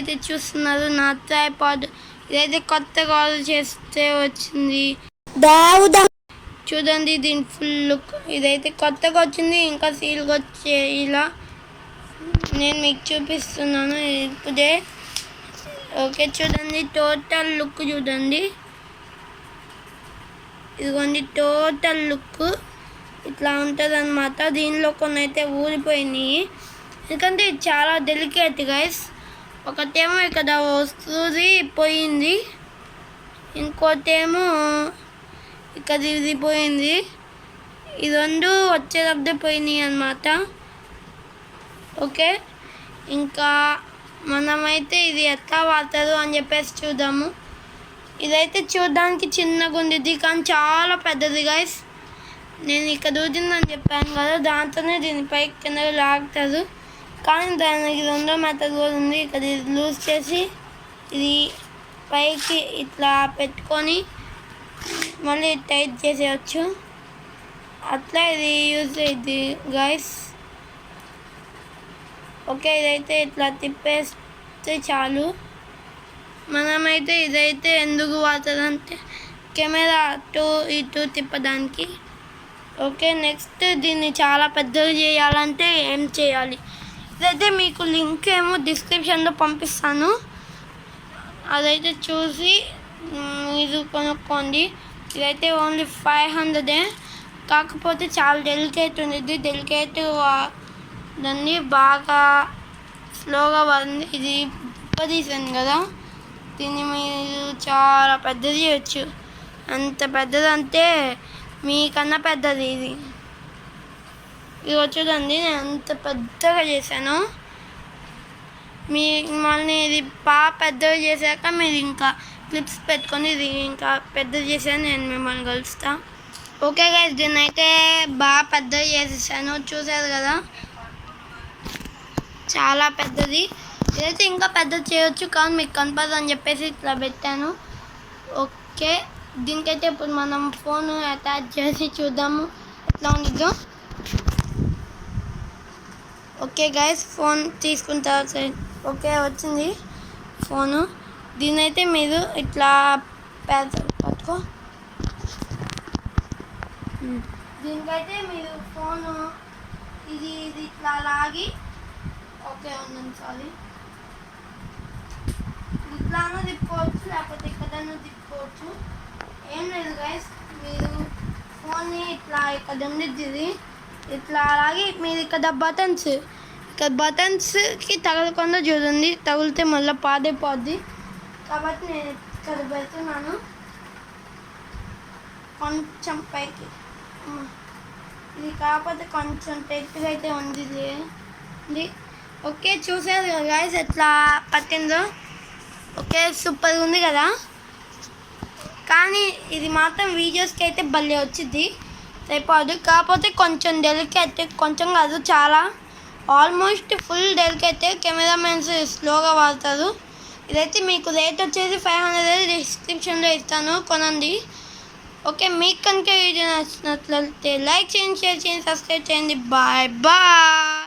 అయితే చూస్తున్నారు నా ట్రైపాడ్. ఇదైతే కొత్తగా ఆర్డర్ చేస్తే వచ్చింది. చూడండి దీని ఫుల్ లుక్. ఇదైతే కొత్తగా వచ్చింది, ఇంకా సీల్గా వచ్చే ఇలా నేను మీకు చూపిస్తున్నాను ఇప్పుడే. ఓకే చూడండి టోటల్ లుక్ చూడండి. ఇదిగోండి టోటల్ లుక్ ఇట్లా ఉంటుంది అన్నమాట. దీనిలో కొన్ని అయితే ఊరిపోయినాయి, ఎందుకంటే ఇది చాలా డెలికేట్ గైస్. ఒకటేమో ఇక్కడ వస్తుంది పోయింది, ఇంకోటేమో ఇక్కడ ఇది పోయింది. ఈ రెండు వచ్చేటప్పుడే పోయినాయి అన్నమాట. ఓకే ఇంకా మనమైతే ఇది ఎట్లా వాడతారు అని చెప్పేసి చూద్దాము. ఇదైతే చూడడానికి చిన్నగా ఉంది కానీ చాలా పెద్దది గైస్. నేను ఇక్కడ ఊదిందని చెప్పాను కదా, దాంతోనే దీనిపై కింద లాగుతారు. కానీ దానికి రెండో మెథడ్ కూడా ఉంది. ఇక్కడ ఇది లూజ్ చేసి ఇది పైకి ఇట్లా పెట్టుకొని మళ్ళీ టైట్ చేసేయచ్చు. అట్లా ఇది యూజ్ అయ్యింది గైస్. ఓకే ఇదైతే ఇట్లా తిప్పేస్తే చాలు. మనమైతే ఇదైతే ఎందుకు వాడుతుందంటే కెమెరా అటు ఇటు తిప్పడానికి. ఓకే నెక్స్ట్ దీన్ని చాలా పెద్దగా చేయాలంటే ఏం చేయాలి, ఇదైతే మీకు లింక్ ఏమో డిస్క్రిప్షన్లో పంపిస్తాను, అదైతే చూసి మీరు కొనుక్కోండి. ఇదైతే ఓన్లీ 500, కాకపోతే చాలా డెలికేట్ ఉంది. డెలికేట్ దాన్ని బాగా స్లోగా పడింది. ఇది తీసాను కదా, దీన్ని మీరు చాలా పెద్దది చేయొచ్చు. అంత పెద్దదంటే మీకన్నా పెద్దది ఇది. ఇది చూడండి నేను అంత పెద్దగా చేశాను. మళ్ళీ ఇది బాగా పెద్దగా చేశాక మీరు ఇంకా క్లిప్స్ పెట్టుకొని ఇది ఇంకా పెద్దది చేశాను. నేను మిమ్మల్ని కలుస్తా. ఓకే గైస్ దీన్ని అయితే బాగా పెద్దగా చేసేసాను, చూసారు కదా చాలా పెద్దది. ఇదైతే ఇంకా పెద్దది చేయొచ్చు కానీ మీకు కనపడదు అని చెప్పేసి ఇట్లా పెట్టాను. ఓకే దీనికైతే ఇప్పుడు మనం ఫోన్ అటాచ్ చేసి చూద్దాము ఎట్లా ఉంటుందో. ఓకే గైస్ ఫోన్ తీసుకున్న తర్వాత ఓకే వచ్చింది ఫోను. దీనైతే మీరు ఇట్లా పట్టుకో. దీనికైతే మీరు ఫోను ఇది ఇట్లా లాగి ఓకే ఉందండి సారీ ఇట్లానూ తిప్పుకోవచ్చు, లేకపోతే ఇక్కడనూ తిప్పుకోవచ్చు. ఏం లేదు గైస్, మీరు ఫోన్ని ఇట్లా ఇక్కడ ఉండిద్ది ఇట్లా అలాగే మీరు ఇక్కడ బటన్స్కి తగలకుండా చూడండి, తగిలితే మళ్ళీ పాడైపోద్ది. కాబట్టి నేను ఇక్కడ పెడుతున్నాను కొంచెం పైకి. ఇది కాకపోతే కొంచెం టెక్గా అయితే ఉంది. ఓకే చూసారు కదా గైస్ ఎట్లా పట్టిందో. ఓకే సూపర్గా ఉంది కదా, కానీ ఇది మాత్రం వీడియోస్కి అయితే భలే వచ్చింది సరిపోదు. కాకపోతే కొంచెం డెలికేట్, కొంచెం కాదు చాలా ఆల్మోస్ట్ ఫుల్ డెలికేట్. కెమెరామెన్స్ స్లోగా వాడతారు. ఇదైతే మీకు రేట్ వచ్చేసి 500 డిస్క్రిప్షన్లో ఇస్తాను, కొనండి. ఓకే మీకు కనుక వీడియో నచ్చినట్లయితే లైక్ చేయండి, షేర్ చేయండి, సబ్స్క్రైబ్ చేయండి. Bye bye.